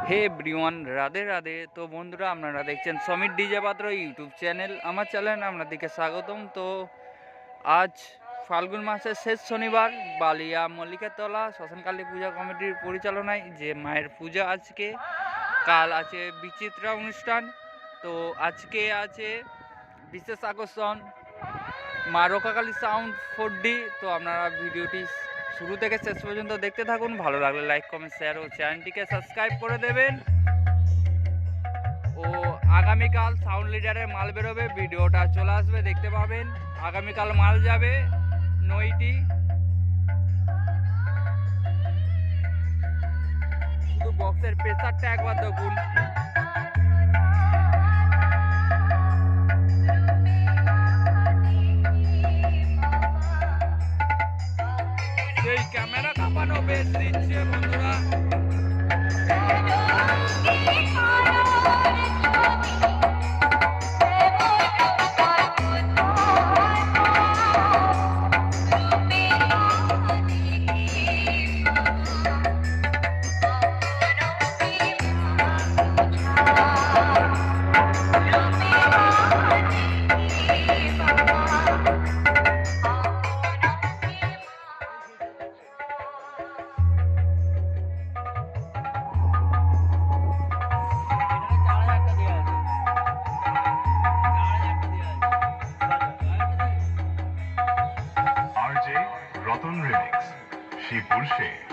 হে everyone, Radhe Radhe. তো বন্ধুরা, আপনারা দেখছেন সমীর ডিজে পাত্র ইউটিউব চ্যানেল। আমার চ্যানেল আপনাদেরকে স্বাগতম। তো আজ ফাল্গুন মাসের শেষ শনিবার, বালিয়া মল্লিকাতলা শ্মশানকালী পূজা কমিটির পরিচালনায় যে মায়ের পূজা আজকে, কাল আছে বিচিত্রা অনুষ্ঠান। তো আজকে আছে বিশেষ আকর্ষণ মা রক্ষাকালী সাউন্ড 4D। তো আপনারা ভিডিওটি শুরু থেকে শেষ পর্যন্ত দেখতে থাকুন। ভালো লাগলে লাইক, কমেন্ট, শেয়ার ও চ্যানেলটিকে সাবস্ক্রাইব করে দেবেন। ও আগামীকাল সাউন্ড লিডারের মাল বেরোবে, ভিডিওটা চলে আসবে, দেখতে পাবেন। আগামীকাল মাল যাবে নইটি। শুধু বক্সের প্রেসারটা একবার দেখুন। সেই ক্যামেরা কাঁপানো বেশ দিচ্ছে বন্ধুরা। RJ Ratan remix Shibpur Sheikh.